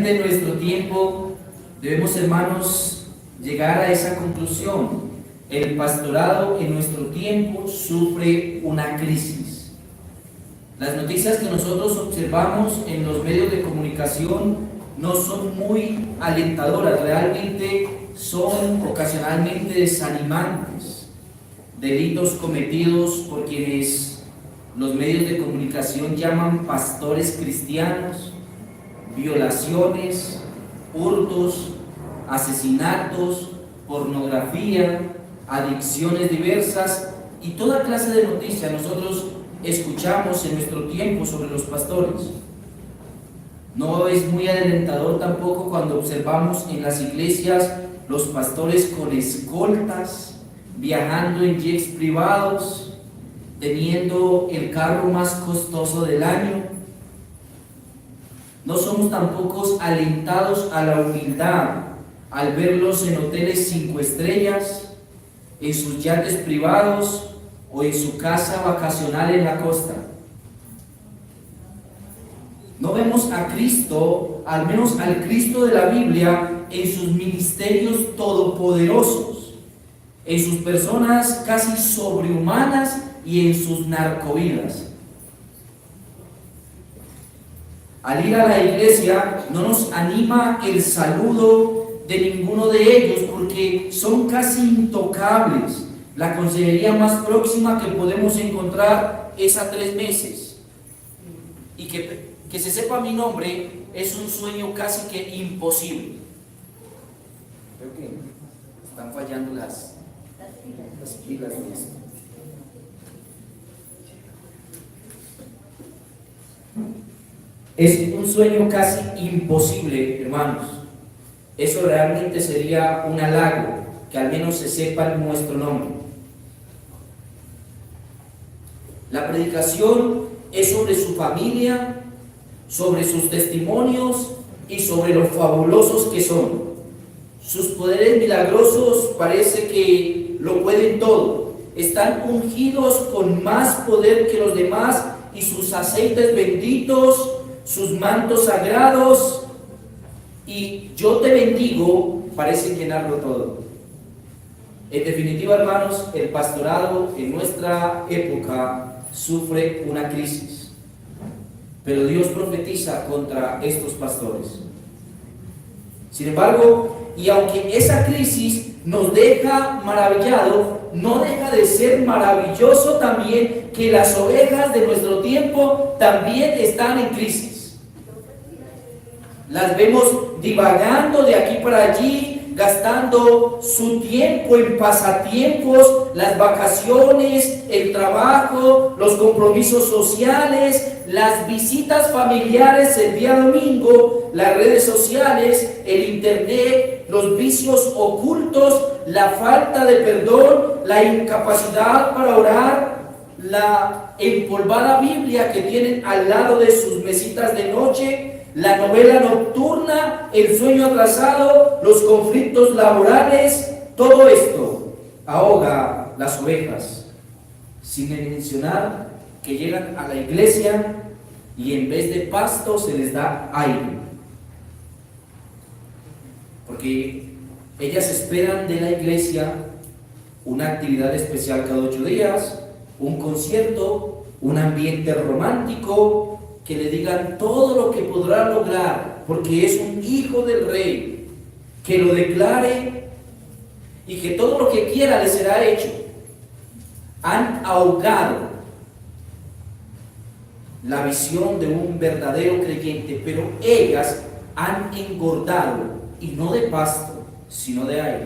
Realmente en nuestro tiempo debemos, hermanos, llegar a esa conclusión. El pastorado en nuestro tiempo sufre una crisis. Las noticias que nosotros observamos en los medios de comunicación no son muy alentadoras, realmente son ocasionalmente desanimantes. Delitos cometidos por quienes los medios de comunicación llaman pastores cristianos, violaciones, hurtos, asesinatos, pornografía, adicciones diversas y toda clase de noticias nosotros escuchamos en nuestro tiempo sobre los pastores. No es muy alentador tampoco cuando observamos en las iglesias los pastores con escoltas, viajando en jets privados, teniendo el carro más costoso del año. No somos tampoco alentados a la humildad al verlos en hoteles 5 estrellas, en sus yates privados o en su casa vacacional en la costa. No vemos a Cristo, al menos al Cristo de la Biblia, en sus ministerios todopoderosos, en sus personas casi sobrehumanas y en sus narcovidas. Al ir a la iglesia no nos anima el saludo de ninguno de ellos porque son casi intocables. La consejería más próxima que podemos encontrar es a 3 meses. Y que se sepa mi nombre es un sueño casi que imposible. Creo que están fallando las pilas de esto. Es un sueño casi imposible, hermanos. Eso realmente sería un halago, que al menos se sepa nuestro nombre. La predicación es sobre su familia, sobre sus testimonios y sobre lo fabulosos que son. Sus poderes milagrosos parece que lo pueden todo. Están ungidos con más poder que los demás y sus aceites benditos, sus mantos sagrados y yo te bendigo parecen llenarlo todo. En definitiva, hermanos, el pastorado en nuestra época sufre una crisis, pero Dios profetiza contra estos pastores. Sin embargo, y aunque esa crisis nos deja maravillado, no deja de ser maravilloso también que las ovejas de nuestro tiempo también están en crisis. Las vemos divagando de aquí para allí, gastando su tiempo en pasatiempos, las vacaciones, el trabajo, los compromisos sociales, las visitas familiares el día domingo, las redes sociales, el internet, los vicios ocultos, la falta de perdón, la incapacidad para orar, la empolvada Biblia que tienen al lado de sus mesitas de noche, la novela nocturna, el sueño atrasado, los conflictos laborales, todo esto ahoga las ovejas, sin mencionar que llegan a la iglesia y en vez de pasto se les da aire, porque ellas esperan de la iglesia una actividad especial cada 8 días, un concierto, un ambiente romántico, que le digan todo lo que podrá lograr, porque es un hijo del rey, que lo declare y que todo lo que quiera le será hecho. Han ahogado la visión de un verdadero creyente, pero ellas han engordado, y no de pasto, sino de aire,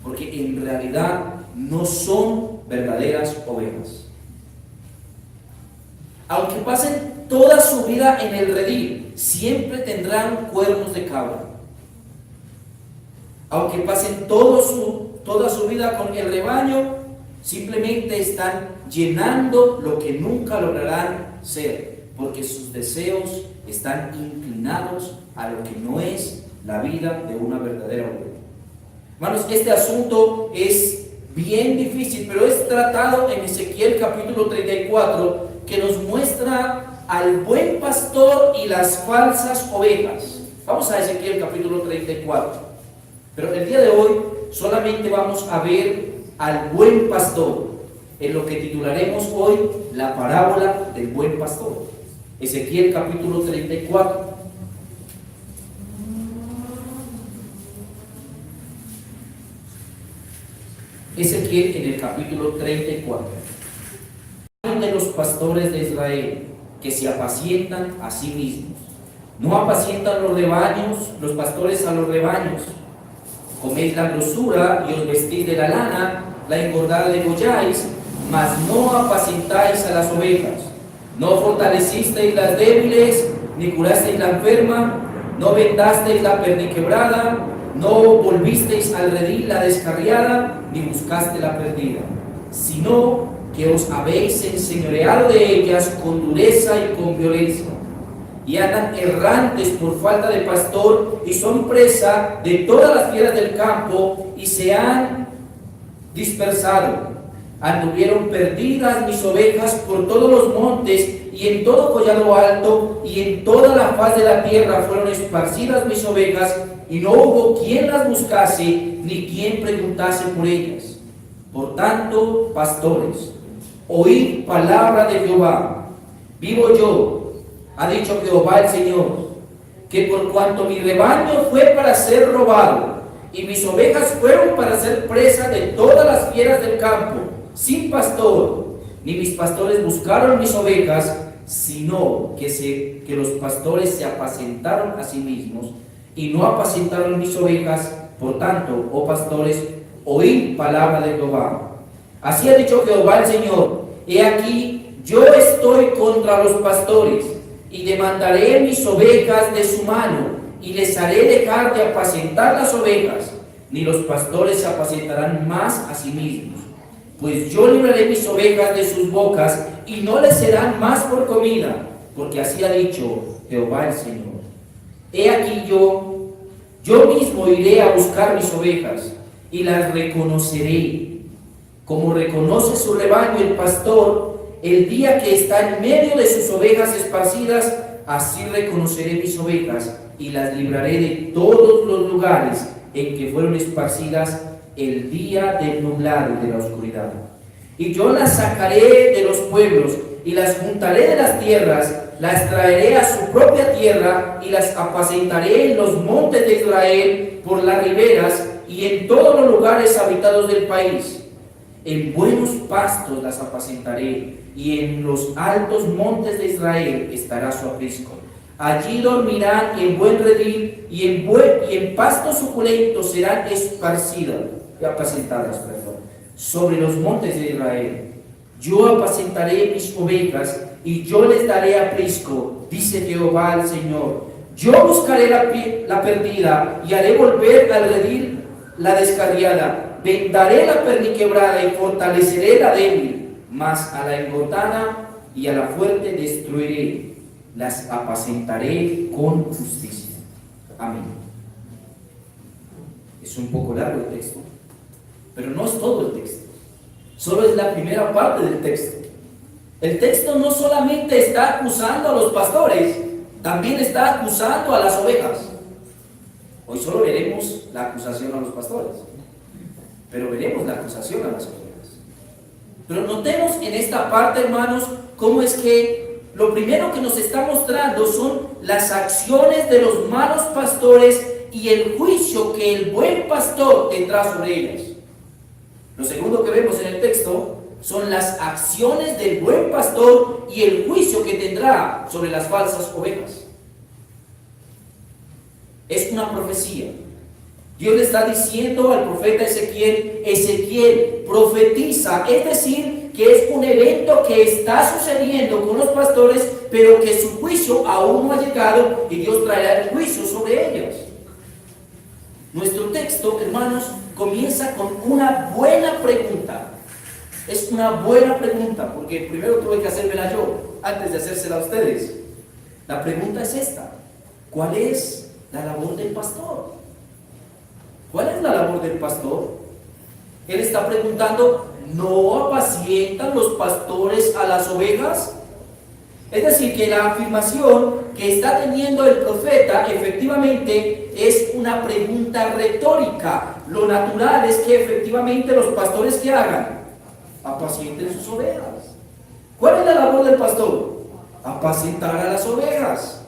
porque en realidad no son verdaderas ovejas. Aunque pasen toda su vida en el redil, siempre tendrán cuernos de cabra. Aunque pasen toda su vida con el rebaño, simplemente están llenando lo que nunca lograrán ser, porque sus deseos están inclinados a lo que no es la vida de una verdadera oveja. Hermanos, este asunto es bien difícil, pero es tratado en Ezequiel capítulo 34, que nos muestra al buen pastor y las falsas ovejas. Vamos a Ezequiel capítulo 34. Pero el día de hoy solamente vamos a ver al buen pastor, en lo que titularemos hoy la parábola del buen pastor. Ezequiel capítulo 34. Ezequiel en el capítulo 34. De los pastores de Israel que se apacientan a sí mismos. No apacientan los rebaños, los pastores a los rebaños. Coméis la grosura y os vestís de la lana, la engordada degolláis, mas no apacentáis a las ovejas. No fortalecisteis las débiles, ni curasteis la enferma, no vendasteis la perniquebrada, no volvisteis al redil la descarriada, ni buscaste la perdida, sino que os habéis enseñoreado de ellas con dureza y con violencia, y andan errantes por falta de pastor, y son presa de todas las fieras del campo, y se han dispersado. Anduvieron perdidas mis ovejas por todos los montes, y en todo collado alto, y en toda la faz de la tierra fueron esparcidas mis ovejas, y no hubo quien las buscase, ni quien preguntase por ellas. Por tanto, pastores, oíd palabra de Jehová. Vivo yo, ha dicho Jehová el Señor, que por cuanto mi rebaño fue para ser robado, y mis ovejas fueron para ser presa de todas las fieras del campo, sin pastor, ni mis pastores buscaron mis ovejas, sino que los pastores se apacentaron a sí mismos, y no apacentaron mis ovejas. Por tanto, oh pastores, oíd palabra de Jehová. Así ha dicho Jehová el Señor: he aquí, yo estoy contra los pastores, y demandaré mis ovejas de su mano, y les haré dejar de apacentar las ovejas, ni los pastores se apacentarán más a sí mismos. Pues yo libraré mis ovejas de sus bocas, y no les serán más por comida, porque así ha dicho Jehová el Señor. He aquí yo mismo iré a buscar mis ovejas, y las reconoceré, como reconoce su rebaño el pastor el día que está en medio de sus ovejas esparcidas. Así reconoceré mis ovejas, y las libraré de todos los lugares en que fueron esparcidas el día del nublado y de la oscuridad. Y yo las sacaré de los pueblos, y las juntaré de las tierras, las traeré a su propia tierra, y las apacentaré en los montes de Israel, por las riberas, y en todos los lugares habitados del país. En buenos pastos las apacentaré, y en los altos montes de Israel estará su aprisco. Allí dormirán en buen redil, y en pastos suculentos serán apacentadas, sobre los montes de Israel. Yo apacentaré mis ovejas, y yo les daré aprisco, dice Jehová el Señor. Yo buscaré la perdida, y haré volver al redil la descarriada. Vendaré la perniquebrada, y fortaleceré la débil, mas a la engordada y a la fuerte destruiré. Las apacentaré con justicia. Amén. Es un poco largo el texto, pero no es todo el texto. Solo es la primera parte del texto. El texto no solamente está acusando a los pastores, también está acusando a las ovejas. Hoy solo veremos la acusación a los pastores, pero veremos la acusación a las ovejas. Pero notemos en esta parte, hermanos, cómo es que lo primero que nos está mostrando son las acciones de los malos pastores y el juicio que el buen pastor tendrá sobre ellas. Lo segundo que vemos en el texto son las acciones del buen pastor y el juicio que tendrá sobre las falsas ovejas. Es una profecía. Dios le está diciendo al profeta Ezequiel, profetiza, es decir, que es un evento que está sucediendo con los pastores, pero que su juicio aún no ha llegado, y Dios traerá el juicio sobre ellos. Nuestro texto, hermanos, comienza con una buena pregunta. Es una buena pregunta, porque primero tuve que hacérmela yo, antes de hacérsela a ustedes. La pregunta es esta: ¿cuál es la labor del pastor? ¿Cuál es la labor del pastor? Él está preguntando: ¿no apacientan los pastores a las ovejas? Es decir, que la afirmación que está teniendo el profeta efectivamente es una pregunta retórica. Lo natural es que efectivamente los pastores ¿qué hagan? Apacienten sus ovejas. ¿Cuál es la labor del pastor? Apacentar a las ovejas.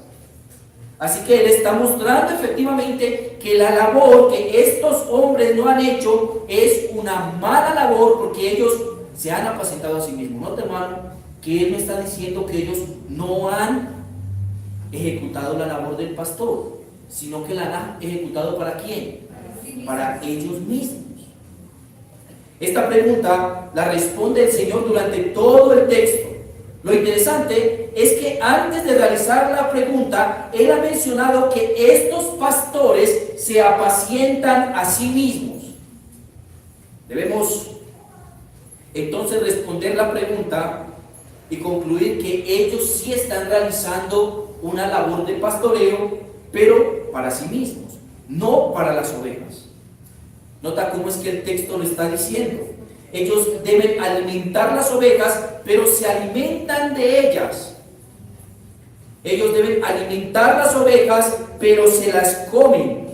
Así que él está mostrando efectivamente que la labor que estos hombres no han hecho es una mala labor porque ellos se han apacentado a sí mismos. Note, hermano, que él me está diciendo que ellos no han ejecutado la labor del pastor, sino que la han ejecutado ¿para quién? Para ellos mismos. Esta pregunta la responde el Señor durante todo el texto. Lo interesante es que antes de realizar la pregunta, Él ha mencionado que estos pastores se apacientan a sí mismos. Debemos entonces responder la pregunta y concluir que ellos sí están realizando una labor de pastoreo, pero para sí mismos, no para las ovejas. Nota cómo es que el texto lo está diciendo. Ellos deben alimentar las ovejas, pero se alimentan de ellas. Ellos deben alimentar las ovejas, pero se las comen.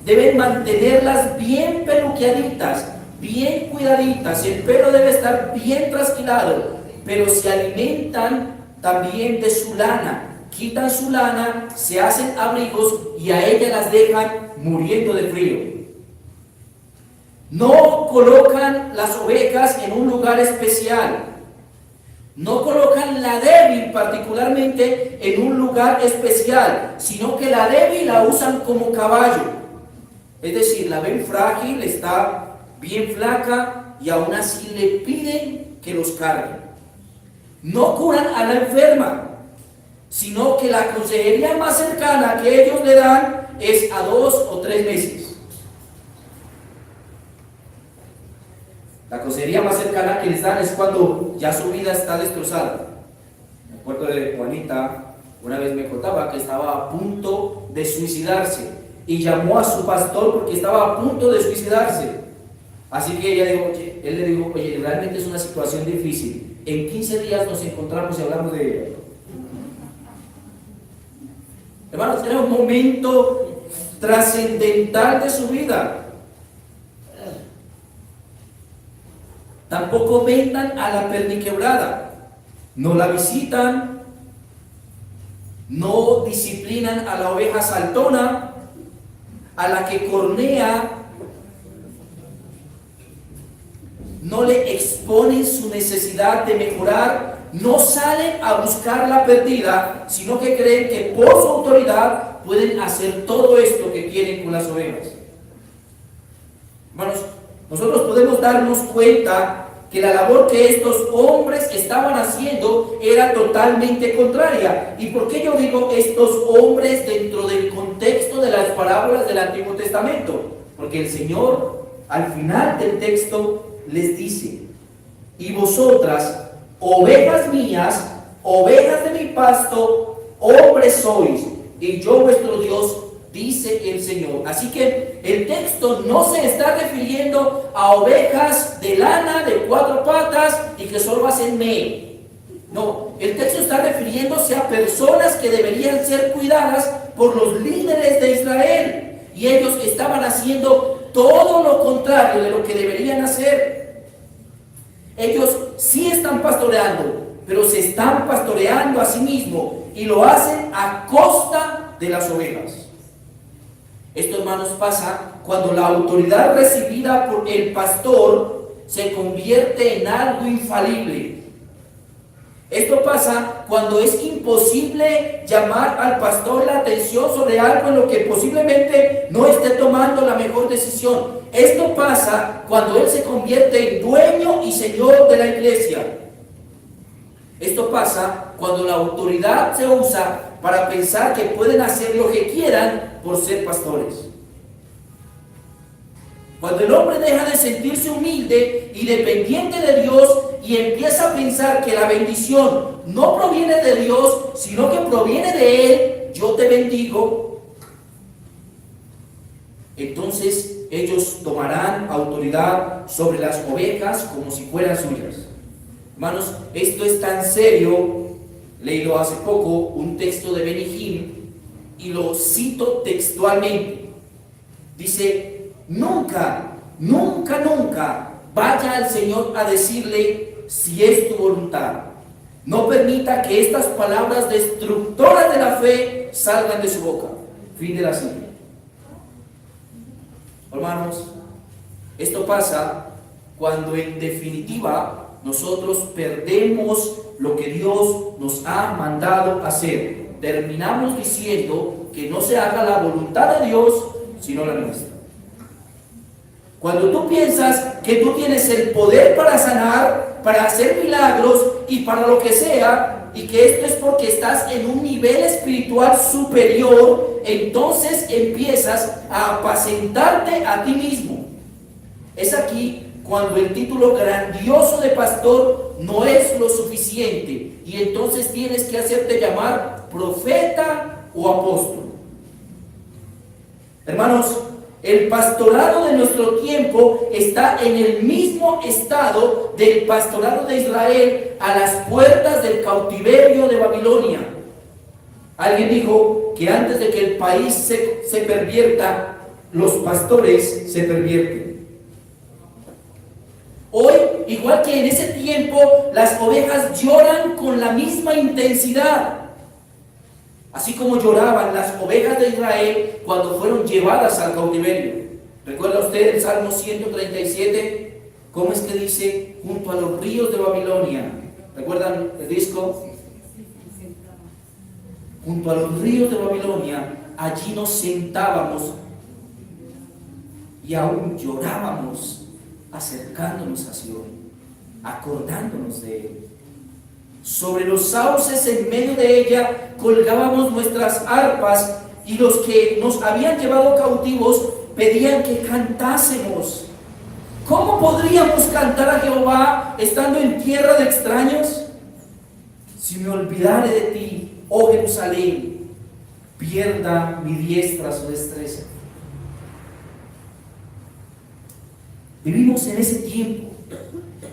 Deben mantenerlas bien peluqueaditas, bien cuidaditas. El pelo debe estar bien trasquilado, pero se alimentan también de su lana. Quitan su lana, se hacen abrigos y a ellas las dejan muriendo de frío. No colocan las ovejas en un lugar especial. No colocan la débil particularmente en un lugar especial, sino que la débil la usan como caballo. Es decir, la ven frágil, está bien flaca y aún así le piden que los carguen. No curan a la enferma, sino que la consejería más cercana que ellos le dan es a 2 o 3 meses. La consejería más cercana que les dan es cuando ya su vida está destrozada. Me acuerdo de Juanita, una vez me contaba que estaba a punto de suicidarse y llamó a su pastor porque estaba a punto de suicidarse. Así que él le dijo, oye, realmente es una situación difícil. En 15 días nos encontramos y hablamos de ella. Hermanos, era un momento trascendental de su vida. Tampoco vendan a la perniquebrada, no la visitan, no disciplinan a la oveja saltona, a la que cornea, no le exponen su necesidad de mejorar, no salen a buscar la perdida, sino que creen que por su autoridad pueden hacer todo esto que quieren con las ovejas. Hermanos, nosotros podemos darnos cuenta que la labor que estos hombres estaban haciendo era totalmente contraria. ¿Y por qué yo digo estos hombres dentro del contexto de las parábolas del Antiguo Testamento? Porque el Señor al final del texto les dice: y vosotras, ovejas mías, ovejas de mi pasto, hombres sois, y yo vuestro Dios, dice el Señor. Así que el texto no se está refiriendo a ovejas de lana, de 4 patas y que solo hacen meh. No, el texto está refiriéndose a personas que deberían ser cuidadas por los líderes de Israel. Y ellos estaban haciendo todo lo contrario de lo que deberían hacer. Ellos sí están pastoreando, pero se están pastoreando a sí mismos y lo hacen a costa de las ovejas. Esto, hermanos, pasa cuando la autoridad recibida por el pastor se convierte en algo infalible. Esto pasa cuando es imposible llamar al pastor la atención sobre algo en lo que posiblemente no esté tomando la mejor decisión. Esto pasa cuando él se convierte en dueño y señor de la iglesia. Esto pasa cuando la autoridad se usa para pensar que pueden hacer lo que quieran por ser pastores. Cuando el hombre deja de sentirse humilde y dependiente de Dios y empieza a pensar que la bendición no proviene de Dios, sino que proviene de Él, yo te bendigo, entonces ellos tomarán autoridad sobre las ovejas como si fueran suyas. Hermanos, esto es tan serio. Leído hace poco un texto de Benny Hinn y lo cito textualmente. Dice: nunca, nunca, nunca vaya al Señor a decirle si es tu voluntad. No permita que estas palabras destructoras de la fe salgan de su boca. Fin de la cita. Hermanos, esto pasa cuando en definitiva nosotros perdemos lo que Dios nos ha mandado hacer. Terminamos diciendo que no se haga la voluntad de Dios, sino la nuestra. Cuando tú piensas que tú tienes el poder para sanar, para hacer milagros y para lo que sea, y que esto es porque estás en un nivel espiritual superior, entonces empiezas a apacentarte a ti mismo. Es aquí cuando el título grandioso de pastor no es lo suficiente, y entonces tienes que hacerte llamar profeta o apóstol. Hermanos, el pastorado de nuestro tiempo está en el mismo estado del pastorado de Israel a las puertas del cautiverio de Babilonia. Alguien dijo que antes de que el país se pervierta, los pastores se pervierten. Hoy, igual que en ese tiempo, las ovejas lloran con la misma intensidad. Así como lloraban las ovejas de Israel cuando fueron llevadas al cautiverio. ¿Recuerda usted el Salmo 137? ¿Cómo es que dice? Junto a los ríos de Babilonia. ¿Recuerdan el disco? Junto a los ríos de Babilonia, allí nos sentábamos y aún llorábamos, acercándonos a Sion, acordándonos de él. Sobre los sauces en medio de ella colgábamos nuestras arpas, y los que nos habían llevado cautivos pedían que cantásemos. ¿Cómo podríamos cantar a Jehová estando en tierra de extraños? Si me olvidare de ti, oh Jerusalén, pierda mi diestra su destreza. Vivimos en ese tiempo.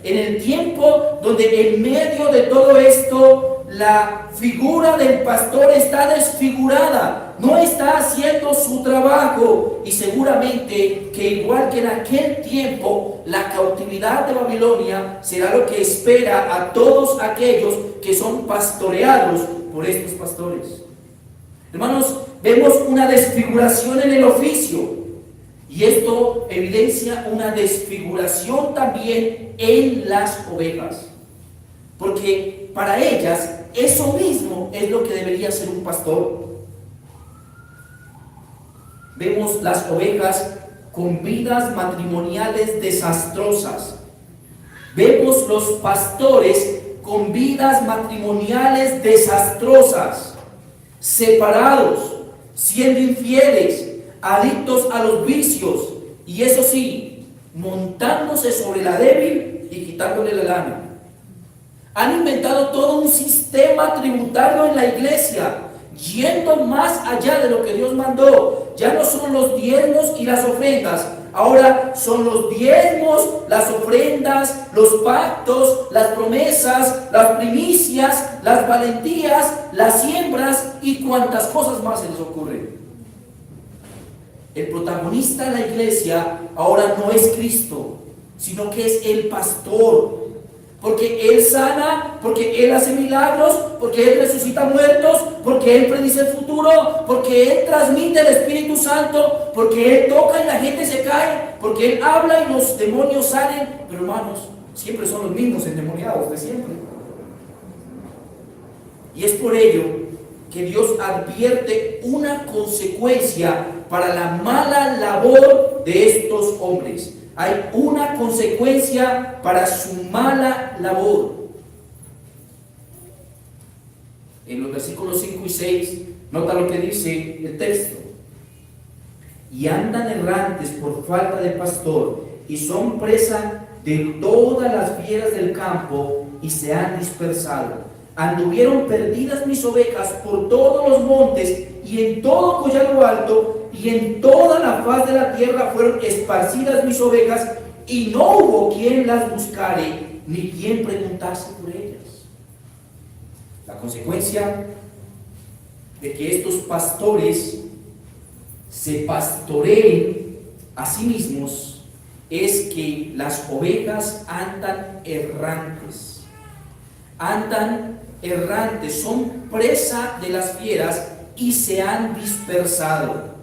En el tiempo donde en medio de todo esto la figura del pastor está desfigurada, no está haciendo su trabajo, y seguramente que igual que en aquel tiempo la cautividad de Babilonia será lo que espera a todos aquellos que son pastoreados por estos pastores. Hermanos, vemos una desfiguración en el oficio. Y esto evidencia una desfiguración también en las ovejas. Porque para ellas eso mismo es lo que debería ser un pastor. Vemos las ovejas con vidas matrimoniales desastrosas. Vemos los pastores con vidas matrimoniales desastrosas, separados, siendo infieles, adictos a los vicios, y eso sí, montándose sobre la débil y quitándole la lana. Han inventado todo un sistema tributario en la iglesia, yendo más allá de lo que Dios mandó. Ya no son los diezmos y las ofrendas, ahora son los diezmos, las ofrendas, los pactos, las promesas, las primicias, las valentías, las siembras y cuantas cosas más se les ocurren. El protagonista de la iglesia ahora no es Cristo, sino que es el pastor. Porque Él sana, porque Él hace milagros, porque Él resucita muertos, porque Él predice el futuro, porque Él transmite el Espíritu Santo, porque Él toca y la gente se cae, porque Él habla y los demonios salen. Pero hermanos, siempre son los mismos endemoniados de siempre. Y es por ello que Dios advierte una consecuencia para la mala labor de estos hombres. Hay una consecuencia para su mala labor. En los versículos 5 y 6, nota lo que dice el texto. Y andan errantes por falta de pastor, y son presa de todas las fieras del campo, y se han dispersado. Anduvieron perdidas mis ovejas por todos los montes, y en todo collado alto, y en toda la faz de la tierra fueron esparcidas mis ovejas, y no hubo quien las buscare. ni quien preguntase por ellas. La consecuencia de que estos pastores se pastoreen a sí mismos es que las ovejas andan errantes, son presa de las fieras y se han dispersado.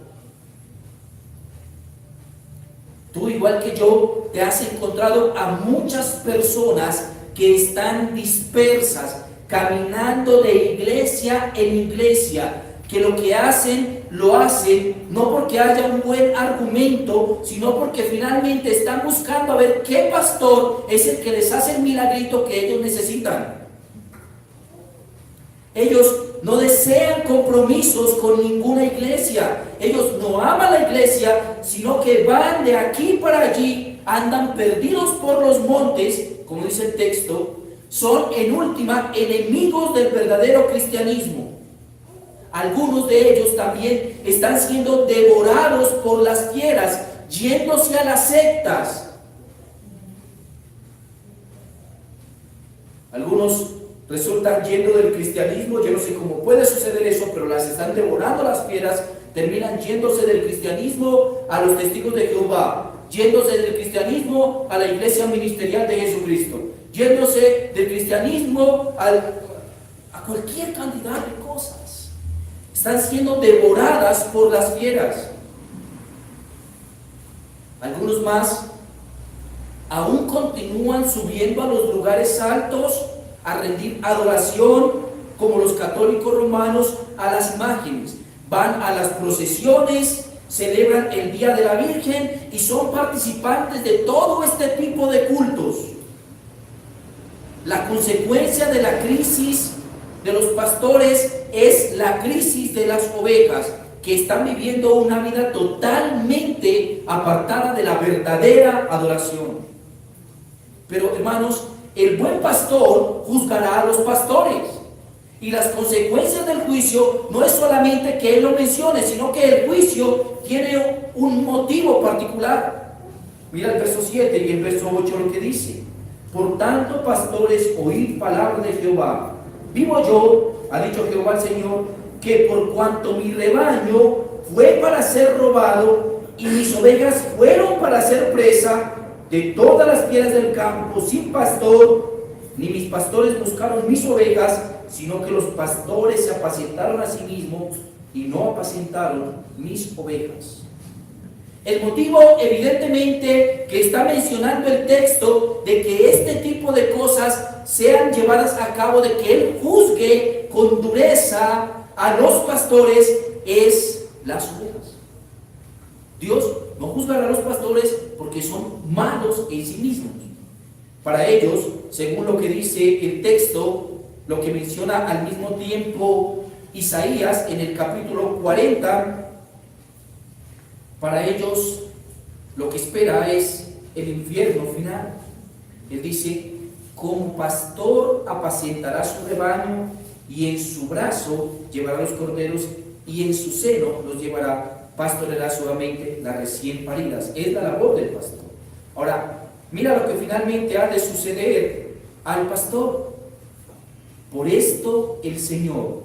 Tú, igual que yo, te has encontrado a muchas personas que están dispersas, caminando de iglesia en iglesia, que lo que hacen, lo hacen no porque haya un buen argumento, sino porque finalmente están buscando a ver qué pastor es el que les hace el milagrito que ellos necesitan. Ellos no desean compromisos con ninguna iglesia. Ellos no aman la iglesia, sino que van de aquí para allí, andan perdidos por los montes, como dice el texto. Son en última enemigos del verdadero cristianismo. Algunos de ellos también están siendo devorados por las fieras, yéndose a las sectas. Algunos resultan yendo del cristianismo. Yo no sé cómo puede suceder eso, pero las están devorando las fieras. Terminan yéndose del cristianismo a los testigos de Jehová, yéndose del cristianismo a la iglesia ministerial de Jesucristo, yéndose del cristianismo a cualquier cantidad de cosas. Están siendo devoradas por las fieras. Algunos más aún continúan subiendo a los lugares altos a rendir adoración, como los católicos romanos, a las imágenes. Van a las procesiones, celebran el Día de la Virgen y son participantes de todo este tipo de cultos. La consecuencia de la crisis de los pastores es la crisis de las ovejas, que están viviendo una vida totalmente apartada de la verdadera adoración. Pero, hermanos, el buen pastor juzgará a los pastores, y las consecuencias del juicio no es solamente que él lo mencione, sino que el juicio tiene un motivo particular. Mira el verso 7 y el verso 8 lo que dice: por tanto, pastores, oíd palabra de Jehová. Vivo yo, ha dicho Jehová el Señor, que por cuanto mi rebaño fue para ser robado y mis ovejas fueron para ser presa de todas las fieras del campo, sin pastor, ni mis pastores buscaron mis ovejas, sino que los pastores se apacentaron a sí mismos y no apacentaron mis ovejas. El motivo, evidentemente, que está mencionando el texto de que este tipo de cosas sean llevadas a cabo, de que él juzgue con dureza a los pastores, es las ovejas. Dios no juzgará a los pastores porque son malos en sí mismos. Para ellos, según lo que dice el texto, lo que menciona al mismo tiempo Isaías en el capítulo 40, para ellos lo que espera es el infierno final. Él dice: como pastor apacentará su rebaño, y en su brazo llevará los corderos, y en su seno los llevará, pastoreará suavemente las recién paridas. Es la labor del pastor. Ahora, mira lo que finalmente ha de suceder al pastor. Por esto el Señor,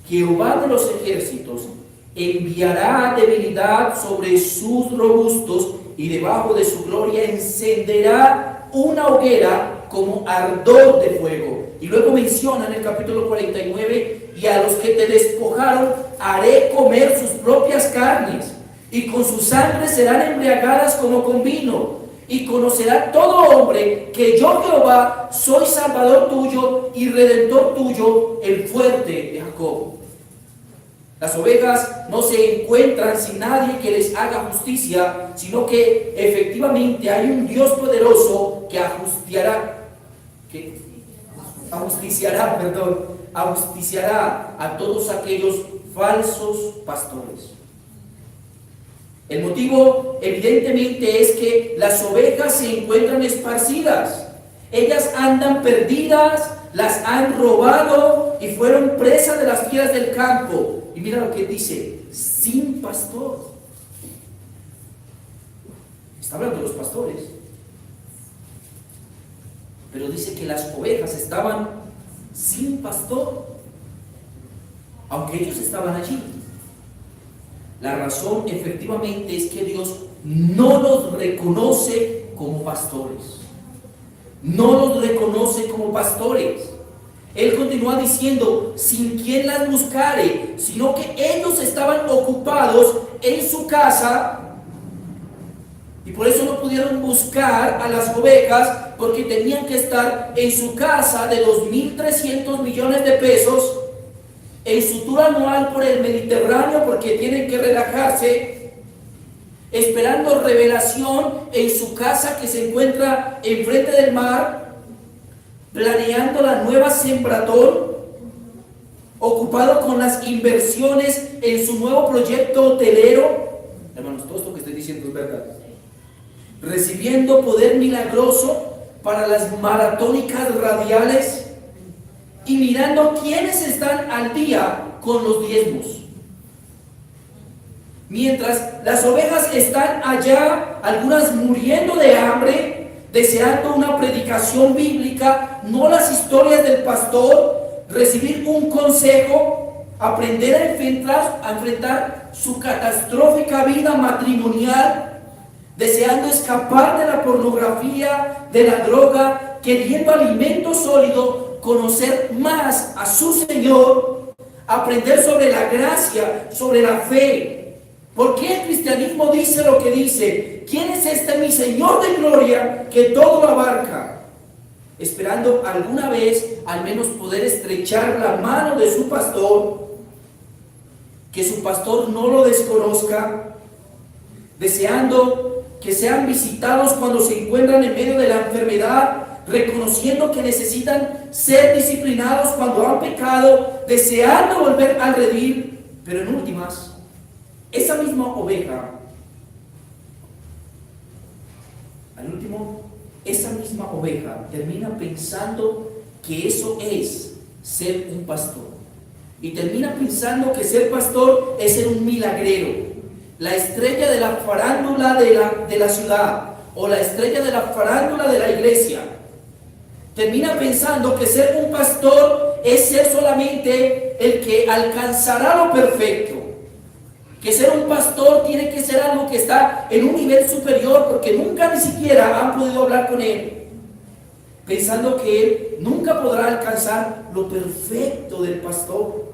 Jehová de los ejércitos, enviará debilidad sobre sus robustos, y debajo de su gloria encenderá una hoguera como ardor de fuego. Y luego menciona en el capítulo 49: y a los que te despojaron haré comer sus propias carnes, y con su sangre serán embriagadas como con vino. Y conocerá todo hombre que yo, Jehová, soy salvador tuyo y redentor tuyo, el fuerte de Jacob. Las ovejas no se encuentran sin nadie que les haga justicia, sino que efectivamente hay un Dios poderoso que ajusticiará a todos aquellos falsos pastores. El motivo evidentemente es que las ovejas se encuentran esparcidas. Ellas andan perdidas, las han robado y fueron presas de las fieras del campo. Y mira lo que dice: sin pastor. Está hablando de los pastores. pero dice que las ovejas estaban sin pastor, aunque ellos estaban allí. La razón efectivamente es que Dios no los reconoce como pastores. No los reconoce como pastores. Él continúa diciendo, sin quien las buscare, sino que ellos estaban ocupados en su casa y por eso no pudieron buscar a las ovejas, porque tenían que estar en su casa de 2.300 millones de pesos, en su tour anual por el Mediterráneo, porque tienen que relajarse, esperando revelación en su casa que se encuentra enfrente del mar, planeando la nueva Sembratón, ocupado con las inversiones en su nuevo proyecto hotelero. Hermanos, todo esto que estoy diciendo es verdad. Recibiendo poder milagroso para las maratónicas radiales y mirando quiénes están al día con los diezmos. Mientras las ovejas están allá, algunas muriendo de hambre, deseando una predicación bíblica, no las historias del pastor, recibir un consejo, aprender a enfrentar su catastrófica vida matrimonial, deseando escapar de la pornografía, de la droga, queriendo alimento sólido, conocer más a su Señor, aprender sobre la gracia, sobre la fe. ¿Por qué el cristianismo dice lo que dice? ¿Quién es este mi Señor de gloria que todo lo abarca? Esperando alguna vez al menos poder estrechar la mano de su pastor, que su pastor no lo desconozca, deseando que sean visitados cuando se encuentran en medio de la enfermedad, reconociendo que necesitan ser disciplinados cuando han pecado, deseando volver al redil, pero en últimas, esa misma oveja, al último, esa misma oveja termina pensando que eso es ser un pastor, y termina pensando que ser pastor es ser un milagrero, la estrella de la farándula de la ciudad, o la estrella de la farándula de la iglesia. Termina pensando que ser un pastor es ser solamente el que alcanzará lo perfecto, que ser un pastor tiene que ser algo que está en un nivel superior, porque nunca ni siquiera han podido hablar con él, pensando que él nunca podrá alcanzar lo perfecto del pastor,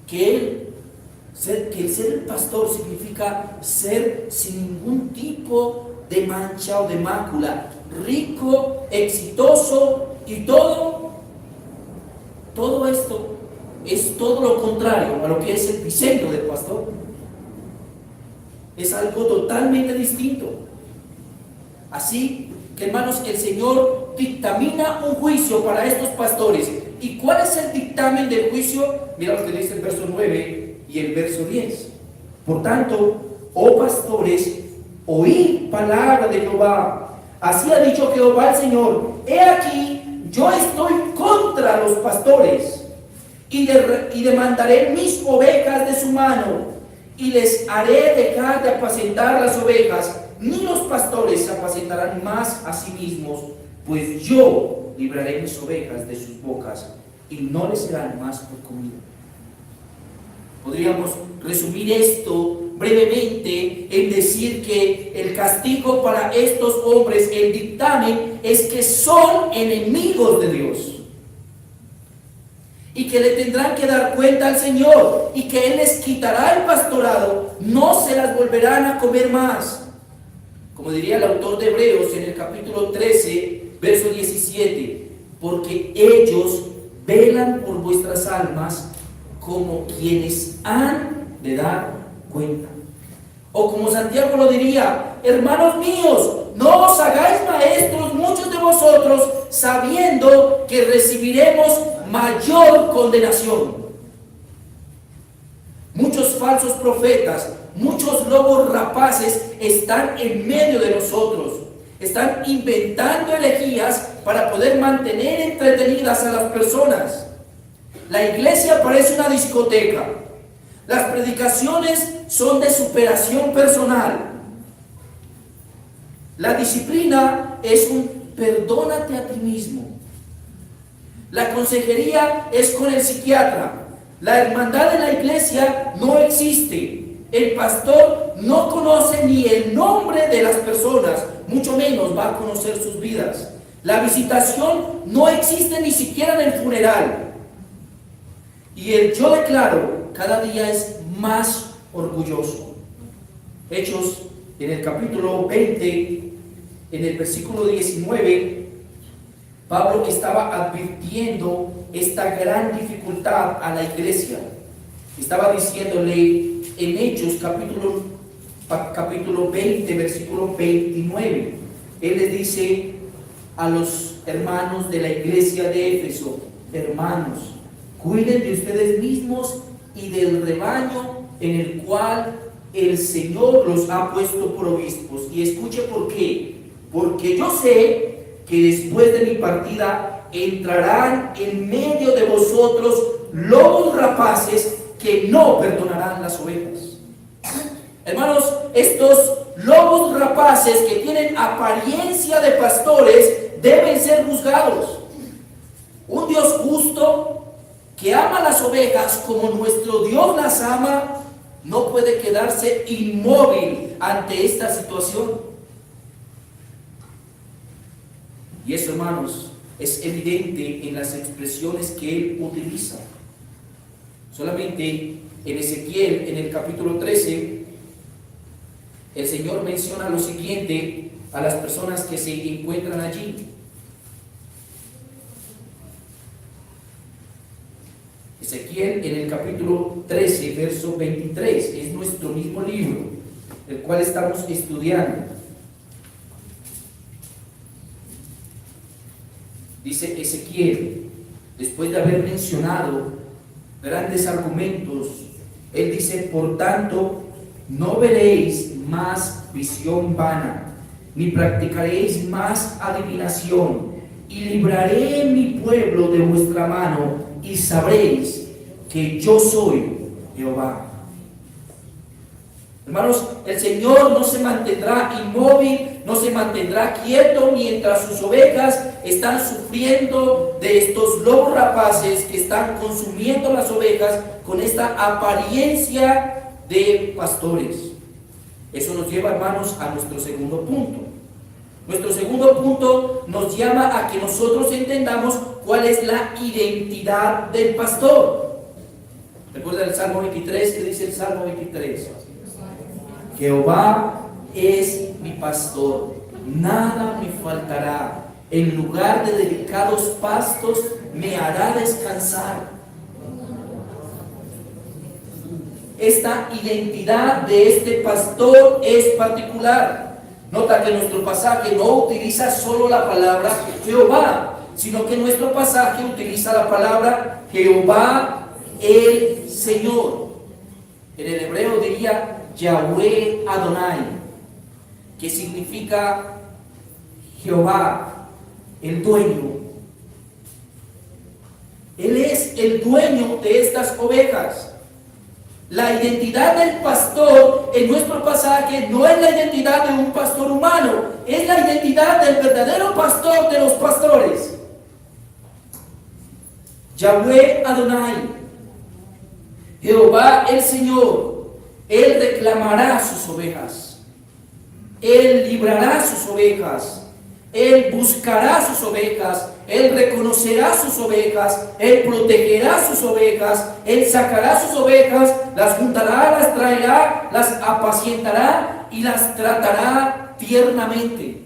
que el ser el pastor significa ser sin ningún tipo de mancha o de mácula, rico, exitoso, y todo esto es todo lo contrario a lo que es el diseño del pastor. Es algo totalmente distinto. Así que, hermanos, el Señor dictamina un juicio para estos pastores. ¿Y cuál es el dictamen del juicio? Mira lo que dice el verso 9 y el verso 10. Por tanto, oh pastores, oíd palabra de Jehová. Así ha dicho Jehová el Señor: he aquí, yo estoy contra los pastores, y demandaré mis ovejas de su mano, y les haré dejar de apacentar las ovejas, ni los pastores se apacentarán más a sí mismos, pues yo libraré mis ovejas de sus bocas, y no les serán más por comida. Podríamos resumir esto brevemente en decir que el castigo para estos hombres, el dictamen, es que son enemigos de Dios, y que le tendrán que dar cuenta al Señor, y que Él les quitará el pastorado, no se las volverán a comer más. Como diría el autor de Hebreos en el capítulo 13, verso 17, porque ellos velan por vuestras almas como quienes han de dar cuenta. O como Santiago lo diría: hermanos míos, no os hagáis maestros muchos de vosotros, sabiendo que recibiremos mayor condenación. Muchos falsos profetas, muchos lobos rapaces están en medio de nosotros. Están inventando herejías para poder mantener entretenidas a las personas. La iglesia parece una discoteca. Las predicaciones son de superación personal. La disciplina es un perdónate a ti mismo. La consejería es con el psiquiatra. La hermandad de la iglesia no existe. El pastor no conoce ni el nombre de las personas, mucho menos va a conocer sus vidas. La visitación no existe ni siquiera en el funeral. Y el yo declaro cada día es más orgulloso. Hechos en el capítulo 20, en el versículo 19, Pablo estaba advirtiendo esta gran dificultad a la iglesia. Estaba diciéndole en Hechos capítulo 20, versículo 29. Él les dice a los hermanos de la iglesia de Éfeso: hermanos, cuiden de ustedes mismos y del rebaño en el cual el Señor los ha puesto por obispos. Y escuche por qué. Porque yo sé que después de mi partida entrarán en medio de vosotros lobos rapaces que no perdonarán las ovejas. Hermanos, estos lobos rapaces que tienen apariencia de pastores deben ser juzgados. Un Dios justo que ama las ovejas como nuestro Dios las ama, no puede quedarse inmóvil ante esta situación. Y eso, hermanos, es evidente en las expresiones que él utiliza. Solamente en Ezequiel, en el capítulo 13, el Señor menciona lo siguiente a las personas que se encuentran allí. Ezequiel en el capítulo 13, verso 23, es nuestro mismo libro, el cual estamos estudiando. Dice Ezequiel, después de haber mencionado grandes argumentos, él dice: por tanto, no veréis más visión vana, ni practicaréis más adivinación, y libraré mi pueblo de vuestra mano, y sabréis que yo soy Jehová. Hermanos, el Señor no se mantendrá inmóvil, no se mantendrá quieto mientras sus ovejas están sufriendo de estos lobos rapaces que están consumiendo las ovejas con esta apariencia de pastores. Eso nos lleva, hermanos, a nuestro segundo punto. Nuestro segundo punto nos llama a que nosotros entendamos cuál es la identidad del pastor. ¿Recuerda el Salmo 23? ¿Qué dice el Salmo 23? Jehová es mi pastor, nada me faltará. En lugar de delicados pastos me hará descansar. Esta identidad de este pastor es particular. Nota que nuestro pasaje no utiliza solo la palabra Jehová, sino que nuestro pasaje utiliza la palabra Jehová el Señor. En el hebreo diría Yahweh Adonai, que significa Jehová, el dueño. Él es el dueño de estas ovejas. La identidad del pastor en nuestro pasaje no es la identidad de un pastor humano, es la identidad del verdadero pastor de los pastores. Yahweh Adonai, Jehová el Señor. Él reclamará sus ovejas, Él librará sus ovejas, Él buscará sus ovejas, Él reconocerá sus ovejas, Él protegerá sus ovejas, Él sacará sus ovejas, las juntará, las traerá, las apacientará y las tratará tiernamente.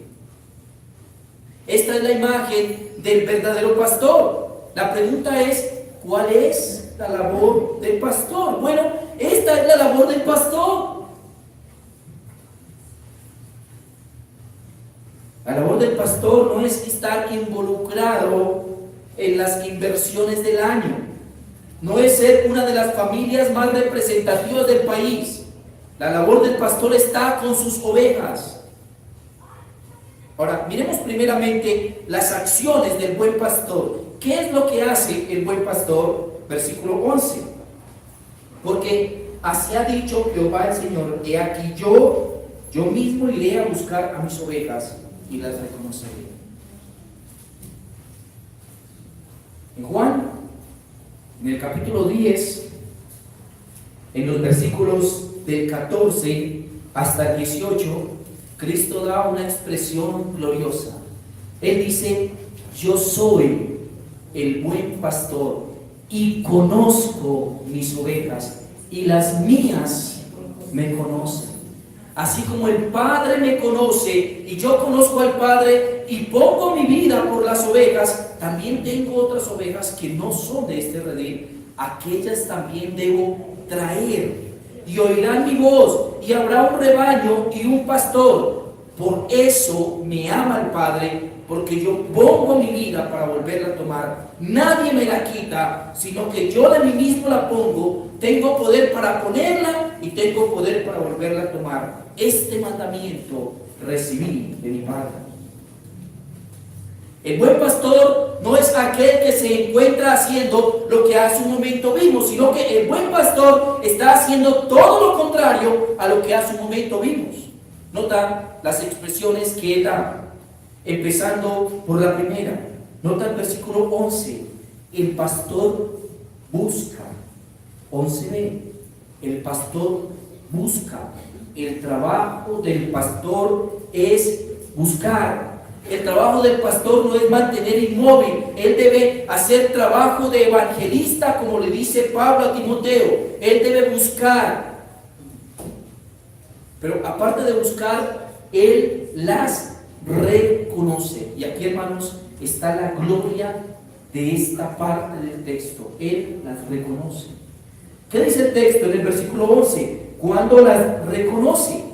Esta es la imagen del verdadero pastor. La pregunta es, ¿cuál es la labor del pastor? Bueno, esta es la labor del pastor. La labor del pastor no es estar involucrado en las inversiones del año, no es ser una de las familias más representativas del país. La labor del pastor está con sus ovejas. Ahora, miremos primeramente las acciones del buen pastor. ¿Qué es lo que hace el buen pastor? Versículo 11. Porque así ha dicho Jehová el Señor: he aquí yo mismo iré a buscar a mis ovejas y las reconoceré. En Juan, en el capítulo 10, en los versículos del 14 hasta el 18, Cristo da una expresión gloriosa. Él dice: yo soy el buen pastor y conozco mis ovejas, y las mías me conocen. Así como el Padre me conoce y yo conozco al Padre y pongo mi vida por las ovejas, también tengo otras ovejas que no son de este redil. Aquellas también debo traer, y oirán mi voz, y habrá un rebaño y un pastor. Por eso me ama el Padre, porque yo pongo mi vida para volverla a tomar. Nadie me la quita, sino que yo de mí mismo la pongo. Tengo poder para ponerla y tengo poder para volverla a tomar. Este mandamiento recibí de mi Padre. El buen pastor no es aquel que se encuentra haciendo lo que hace un momento vimos, sino que el buen pastor está haciendo todo lo contrario a lo que hace un momento vimos. Nota las expresiones que él da, empezando por la primera. Nota el versículo 11. El pastor busca. 11b. El pastor busca. El trabajo del pastor es buscar. El trabajo del pastor no es mantener inmóvil. Él debe hacer trabajo de evangelista, como le dice Pablo a Timoteo. Él debe buscar. Pero aparte de buscar, él las reconoce. Y aquí, hermanos, está la gloria de esta parte del texto. Él las reconoce. ¿Qué dice el texto en el versículo 11? Cuando las reconoce,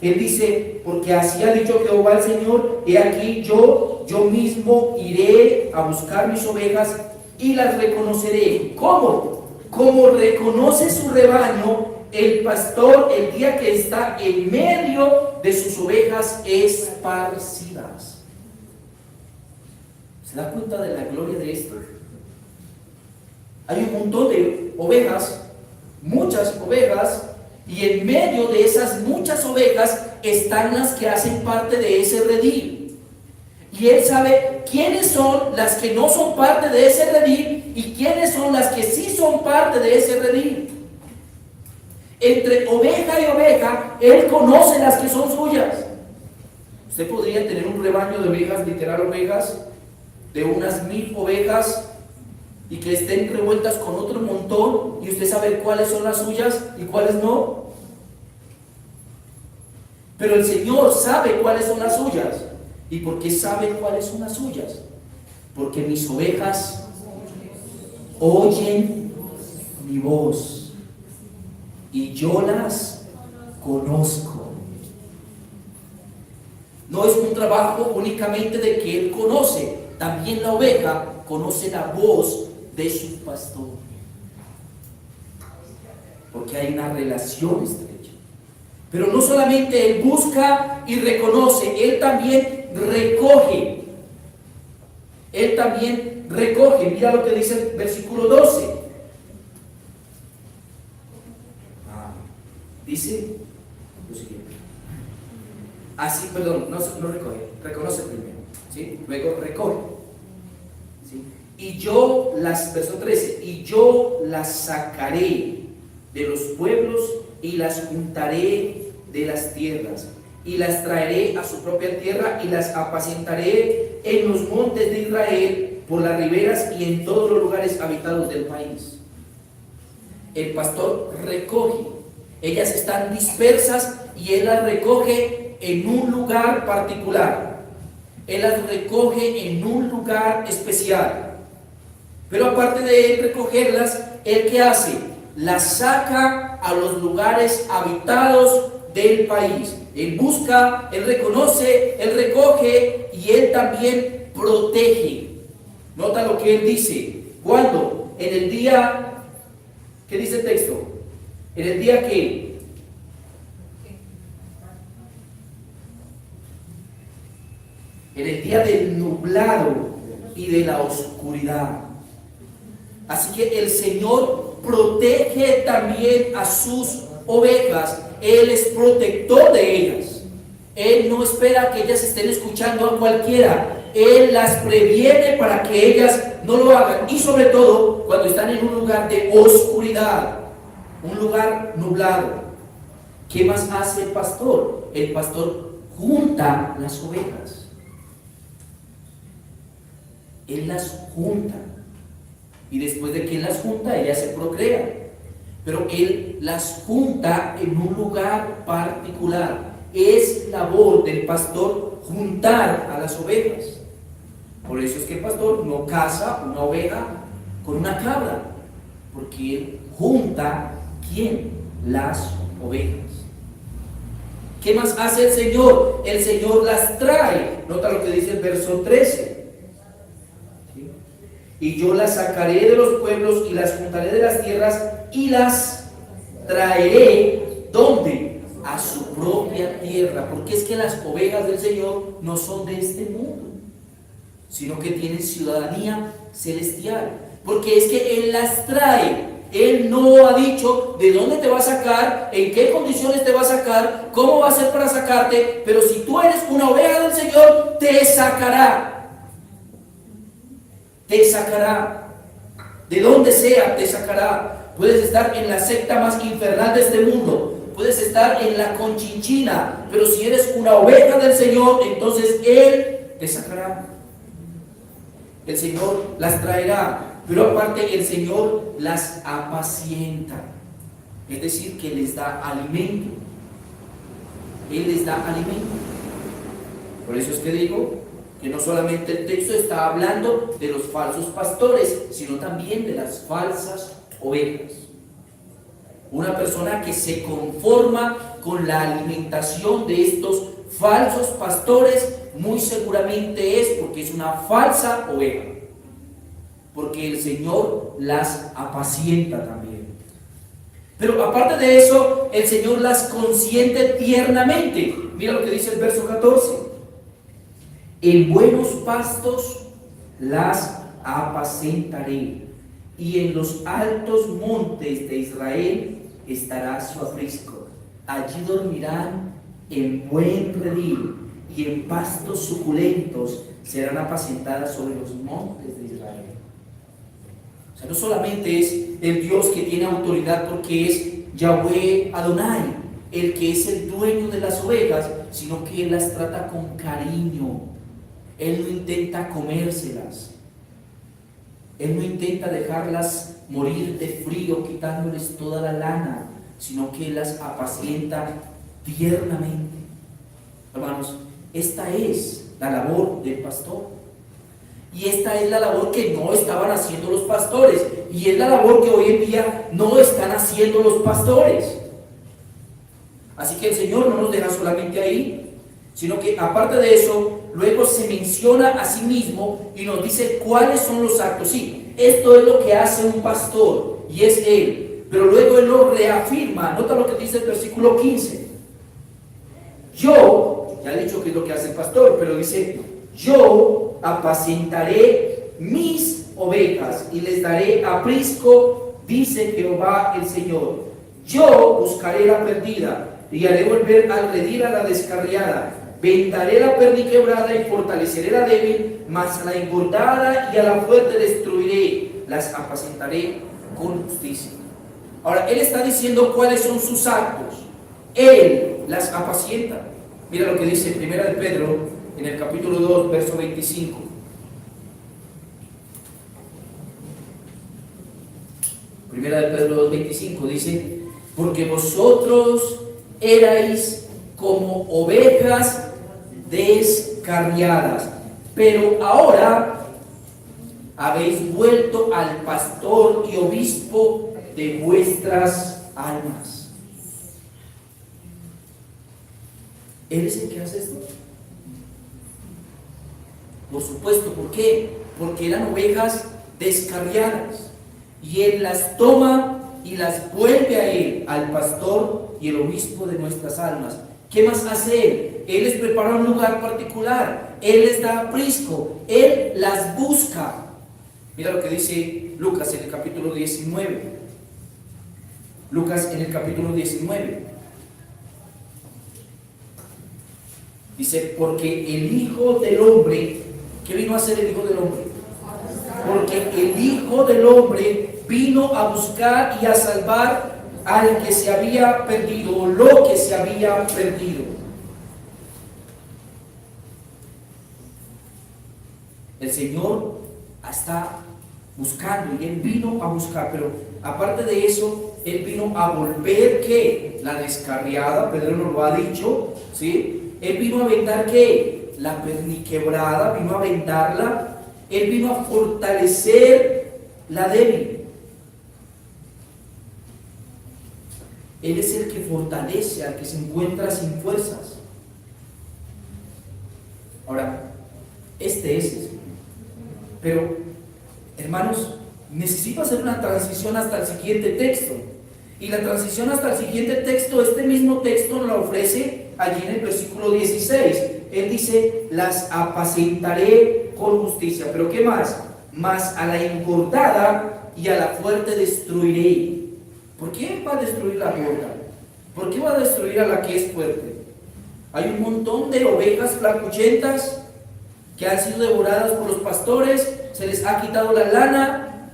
él dice: porque así ha dicho Jehová el Señor, he aquí yo mismo iré a buscar mis ovejas y las reconoceré. ¿Cómo? Como reconoce su rebaño el pastor el día que está en medio de sus ovejas esparcidas. ¿Se da cuenta de la gloria de esto? Hay un montón de ovejas, muchas ovejas, y en medio de esas muchas ovejas están las que hacen parte de ese redil. Y él sabe quiénes son las que no son parte de ese redil y quiénes son las que sí son parte de ese redil. Entre oveja y oveja, él conoce las que son suyas. Usted podría tener un rebaño de ovejas, literal ovejas, de unas 1000 ovejas, y que estén revueltas con otro montón, y usted sabe cuáles son las suyas y cuáles no. Pero el Señor sabe cuáles son las suyas. ¿Y por qué sabe cuáles son las suyas? Porque mis ovejas oyen mi voz y yo las conozco. No es un trabajo únicamente de que él conoce, también la oveja conoce la voz de su pastor, porque hay una relación estrecha. Pero no solamente él busca y reconoce, él también recoge. Él también recoge. Mira lo que dice el versículo 12. Dice lo siguiente. Así, perdón, no recoge, reconoce primero, ¿sí? Luego recoge, ¿sí? Y yo las, verso 13, y yo las sacaré de los pueblos y las juntaré de las tierras y las traeré a su propia tierra y las apacentaré en los montes de Israel, por las riberas y en todos los lugares habitados del país. El pastor recoge. Ellas están dispersas y él las recoge en un lugar particular. Él las recoge en un lugar especial. Pero aparte de él recogerlas, ¿él qué hace? Las saca a los lugares habitados del país. Él busca, él reconoce, él recoge y él también protege. Nota lo que él dice. ¿Cuándo? En el día, ¿qué dice el texto? En el día que en el día del nublado y de la oscuridad. Así que el Señor protege también a sus ovejas. Él es protector de ellas. Él no espera que ellas estén escuchando a cualquiera. Él las previene para que ellas no lo hagan. Y sobre todo cuando están en un lugar de oscuridad, un lugar nublado. ¿Qué más hace el pastor? El pastor junta las ovejas. Él las junta. Y después de que él las junta, ellas se procrean. Pero él las junta en un lugar particular. Es labor del pastor juntar a las ovejas. Por eso es que el pastor no caza una oveja con una cabra, porque él junta, ¿quién? Las ovejas. ¿Qué más hace el Señor? El Señor las trae. Nota lo que dice el verso 13. ¿Sí? Y yo las sacaré de los pueblos y las juntaré de las tierras y las traeré, ¿dónde? A su propia tierra. Porque es que las ovejas del Señor no son de este mundo, sino que tienen ciudadanía celestial. Porque es que Él las trae. Él no ha dicho de dónde te va a sacar, en qué condiciones te va a sacar, cómo va a ser para sacarte, pero si tú eres una oveja del Señor, te sacará. Te sacará. De donde sea, te sacará. Puedes estar en la secta más infernal de este mundo, puedes estar en la conchinchina, pero si eres una oveja del Señor, entonces Él te sacará. El Señor las traerá. Pero aparte el Señor las apacienta, es decir, que les da alimento. Él les da alimento. Por eso es que digo que no solamente el texto está hablando de los falsos pastores, sino también de las falsas ovejas. Una persona que se conforma con la alimentación de estos falsos pastores, muy seguramente es porque es una falsa oveja. Porque el Señor las apacienta también. Pero aparte de eso, el Señor las consiente tiernamente. Mira lo que dice el verso 14. En buenos pastos las apacentaré, y en los altos montes de Israel estará su aprisco. Allí dormirán en buen redil, y en pastos suculentos serán apacentadas sobre los montes de Israel. O sea, no solamente es el Dios que tiene autoridad porque es Yahweh Adonai, el que es el dueño de las ovejas, sino que Él las trata con cariño. Él no intenta comérselas. Él no intenta dejarlas morir de frío quitándoles toda la lana, sino que Él las apacienta tiernamente. Hermanos, esta es la labor del pastor. Y esta es la labor que no estaban haciendo los pastores. Y es la labor que hoy en día no están haciendo los pastores. Así que el Señor no nos deja solamente ahí, sino que aparte de eso, luego se menciona a sí mismo y nos dice cuáles son los actos. Sí, esto es lo que hace un pastor y es Él. Pero luego Él lo reafirma. Nota lo que dice el versículo 15. Yo, ya he dicho que es lo que hace el pastor, pero dice: yo apacentaré mis ovejas y les daré aprisco, dice Jehová el Señor. Yo buscaré la perdida y haré volver al redil a la descarriada. Vendaré la perniquebrada y fortaleceré la débil, mas a la engordada y a la fuerte destruiré. Las apacentaré con justicia. Ahora, Él está diciendo cuáles son sus actos. Él las apacienta. Mira lo que dice Primera de Pedro, en el capítulo 2, verso 25. Primera de Pedro 2, 25 dice: porque vosotros erais como ovejas descarriadas, pero ahora habéis vuelto al pastor y obispo de vuestras almas. ¿Él es el que hace esto? Por supuesto. ¿Por qué? Porque eran ovejas descarriadas y Él las toma y las vuelve a Él, al pastor y el obispo de nuestras almas. ¿Qué más hace Él? Él les prepara un lugar particular, Él les da aprisco, Él las busca. Mira lo que dice Lucas en el capítulo 19. Lucas en el capítulo 19. Dice, porque el Hijo del Hombre, ¿qué vino a hacer el Hijo del Hombre? Porque el Hijo del Hombre vino a buscar y a salvar al que se había perdido, o lo que se había perdido. El Señor está buscando, y Él vino a buscar, pero aparte de eso, Él vino a volver, ¿qué? La descarriada, Pedro nos lo ha dicho, ¿sí? Él vino a vendar, ¿qué? La perniquebrada, vino a vendarla. Él vino a fortalecer la débil. Él es el que fortalece al que se encuentra sin fuerzas. Ahora, este es el Señor. Pero, hermanos, necesito hacer una transición hasta el siguiente texto. Y la transición hasta el siguiente texto, este mismo texto nos lo ofrece allí en el versículo 16. Él dice, las apacentaré con justicia. Pero ¿qué más? Mas a la engordada y a la fuerte destruiré. ¿Por qué va a destruir la gorda? ¿Por qué va a destruir a la que es fuerte? Hay un montón de ovejas flacuchentas que han sido devoradas por los pastores, se les ha quitado la lana,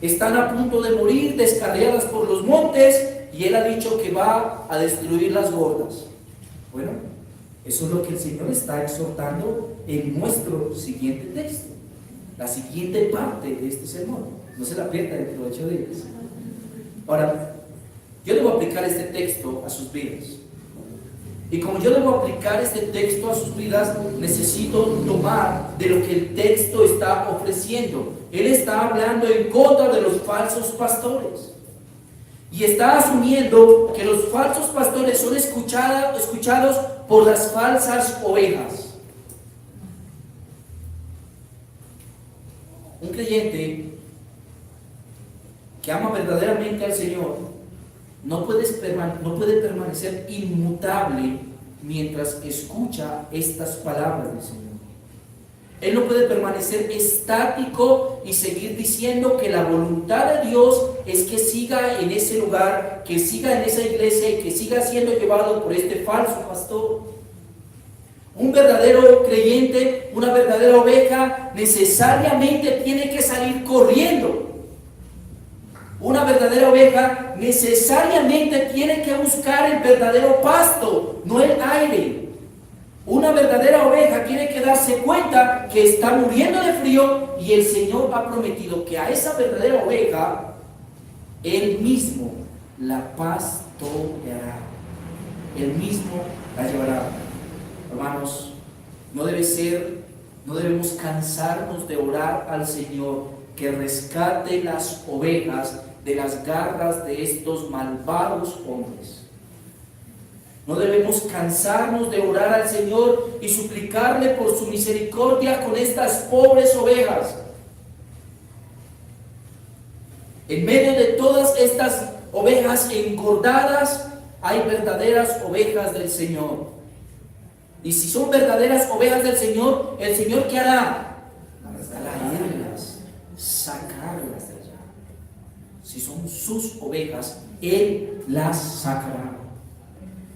están a punto de morir, descarriadas por los montes, y Él ha dicho que va a destruir las gordas. Bueno, eso es lo que el Señor está exhortando en nuestro siguiente texto, la siguiente parte de este sermón. No se la pierda dentro de 8 días. Ahora, yo debo aplicar este texto a sus vidas. Y como yo debo aplicar este texto a sus vidas, necesito tomar de lo que el texto está ofreciendo. Él está hablando en contra de los falsos pastores. Y está asumiendo que los falsos pastores son escuchados por las falsas ovejas. Un creyente que ama verdaderamente al Señor no puede permanecer inmutable mientras escucha estas palabras del Señor. Él no puede permanecer estático y seguir diciendo que la voluntad de Dios es que siga en ese lugar, que siga en esa iglesia y que siga siendo llevado por este falso pastor. Un verdadero creyente, una verdadera oveja, necesariamente tiene que salir corriendo. Una verdadera oveja necesariamente tiene que buscar el verdadero pasto, no el aire. Una verdadera oveja tiene que darse cuenta que está muriendo de frío, y el Señor ha prometido que a esa verdadera oveja Él mismo la pastoreará. Él mismo la llevará. Hermanos, no debemos cansarnos de orar al Señor que rescate las ovejas de las garras de estos malvados hombres. No debemos cansarnos de orar al Señor y suplicarle por su misericordia con estas pobres ovejas. En medio de todas estas ovejas engordadas, hay verdaderas ovejas del Señor. Y si son verdaderas ovejas del Señor, ¿el Señor qué hará? Traerlas, sacarlas de allá. Si son sus ovejas, Él las sacará.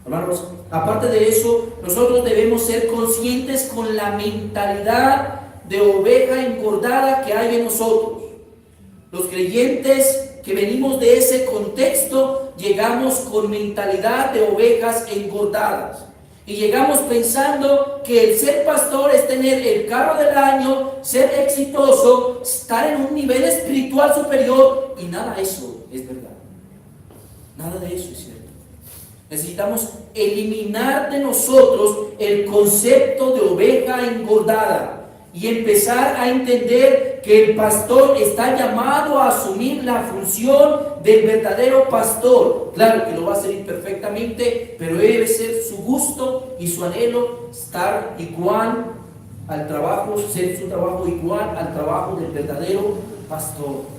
Hermanos, aparte de eso, nosotros debemos ser conscientes con la mentalidad de oveja engordada que hay en nosotros. Los creyentes que venimos de ese contexto, llegamos con mentalidad de ovejas engordadas. Y llegamos pensando que el ser pastor es tener el carro del año, ser exitoso, estar en un nivel espiritual superior, y nada de eso es verdad. Nada de eso es cierto. Necesitamos eliminar de nosotros el concepto de oveja engordada y empezar a entender que el pastor está llamado a asumir la función del verdadero pastor. Claro que lo va a hacer imperfectamente, pero debe ser su gusto y su anhelo estar igual al trabajo, ser su trabajo igual al trabajo del verdadero pastor.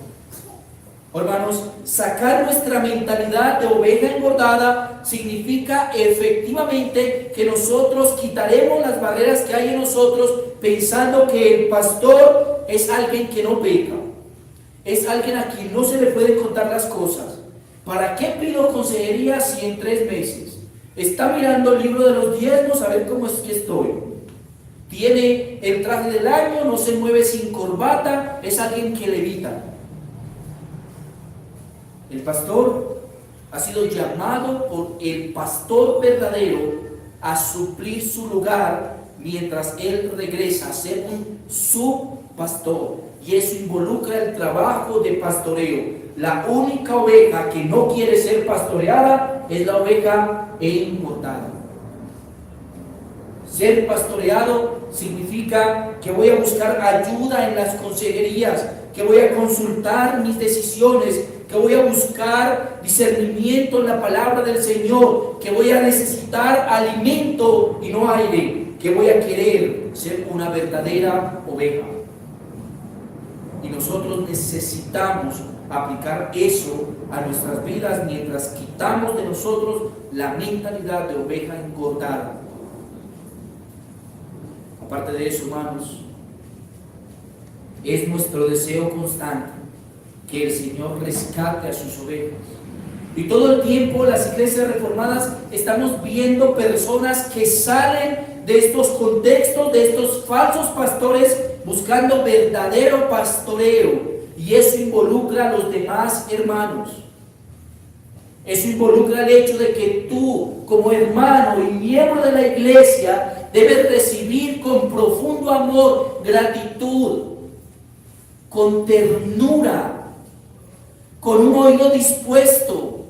Hermanos, sacar nuestra mentalidad de oveja engordada significa efectivamente que nosotros quitaremos las barreras que hay en nosotros, pensando que el pastor es alguien que no peca, es alguien a quien no se le pueden contar las cosas. ¿Para qué pido consejería si en 3 meses? Está mirando el libro de los diezmos a ver cómo es que estoy. Tiene el traje del año, no se mueve sin corbata, es alguien que levita. El pastor ha sido llamado por el pastor verdadero a suplir su lugar mientras él regresa a ser un subpastor. Y eso involucra el trabajo de pastoreo. La única oveja que no quiere ser pastoreada es la oveja engordada. Ser pastoreado significa que voy a buscar ayuda en las consejerías, que voy a consultar mis decisiones, que voy a buscar discernimiento en la palabra del Señor, que voy a necesitar alimento y no aire, que voy a querer ser una verdadera oveja. Y nosotros necesitamos aplicar eso a nuestras vidas mientras quitamos de nosotros la mentalidad de oveja engordada. Aparte de eso, hermanos, es nuestro deseo constante que el Señor rescate a sus ovejas. Y todo el tiempo las iglesias reformadas estamos viendo personas que salen de estos contextos, de estos falsos pastores, buscando verdadero pastoreo. Y eso involucra a los demás hermanos. Eso involucra el hecho de que tú, como hermano y miembro de la iglesia, debes recibir con profundo amor, gratitud, con ternura, con un oído dispuesto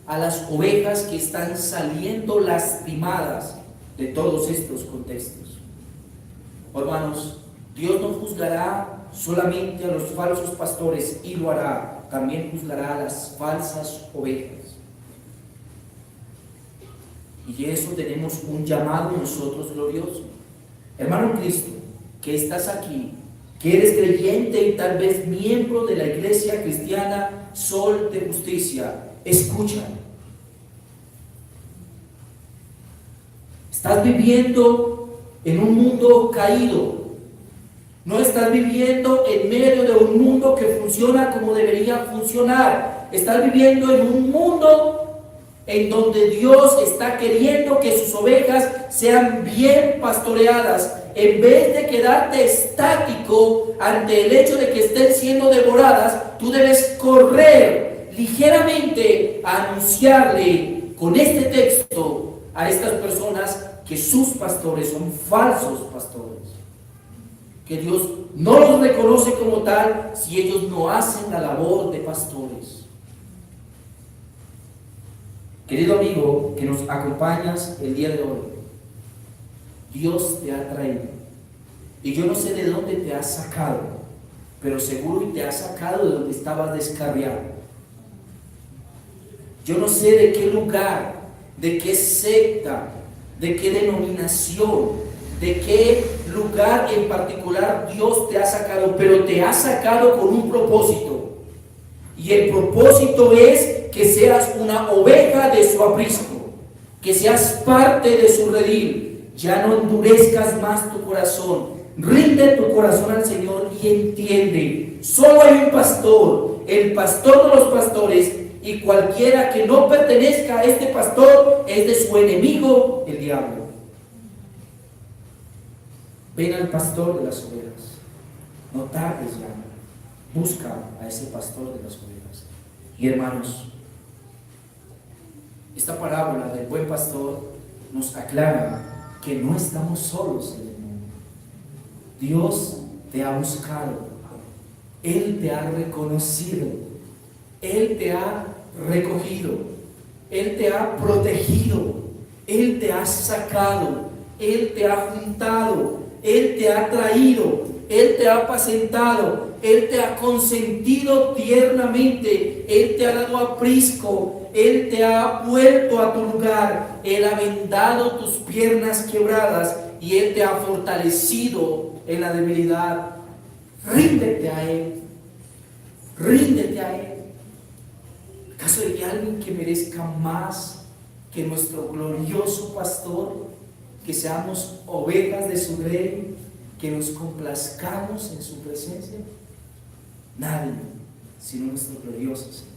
a las ovejas que están saliendo lastimadas de todos estos contextos. Hermanos, Dios no juzgará solamente a los falsos pastores, y lo hará, también juzgará a las falsas ovejas. Y eso tenemos un llamado nosotros glorioso. Hermano en Cristo, que estás aquí, que eres creyente y tal vez miembro de la iglesia cristiana Sol de Justicia, escucha. Estás viviendo en un mundo caído. No estás viviendo en medio de un mundo que funciona como debería funcionar. Estás viviendo en un mundo en donde Dios está queriendo que sus ovejas sean bien pastoreadas. En vez de quedarte estático ante el hecho de que estén siendo devoradas, tú debes correr ligeramente a anunciarle con este texto a estas personas que sus pastores son falsos pastores. Que Dios no los reconoce como tal si ellos no hacen la labor de pastores. Querido amigo que nos acompañas el día de hoy, Dios te ha traído. Y yo no sé de dónde te has sacado, pero seguro te ha sacado de donde estabas descarriado. Yo no sé de qué lugar, de qué secta, de qué denominación, de qué lugar en particular Dios te ha sacado, pero te ha sacado con un propósito. Y el propósito es que seas una oveja de su aprisco, que seas parte de su redil. Ya no endurezcas más tu corazón. Rinde tu corazón al Señor y entiende, solo hay un pastor, el pastor de los pastores, y cualquiera que no pertenezca a este pastor es de su enemigo, el diablo. Ven al pastor de las ovejas, no tardes ya, busca a ese pastor de las ovejas. Y hermanos, esta parábola del buen pastor nos aclara que no estamos solos en el mundo. Dios te ha buscado, Él te ha reconocido, Él te ha recogido, Él te ha protegido, Él te ha sacado, Él te ha juntado, Él te ha traído, Él te ha apacentado, Él te ha consentido tiernamente, Él te ha dado aprisco, Él te ha vuelto a tu lugar, Él ha vendado tus piernas quebradas y Él te ha fortalecido en la debilidad. Ríndete a Él, ríndete a Él. ¿Acaso hay alguien que merezca más que nuestro glorioso pastor? Que seamos ovejas de su rey, que nos complazcamos en su presencia. Nadie, sino nuestro glorioso Señor.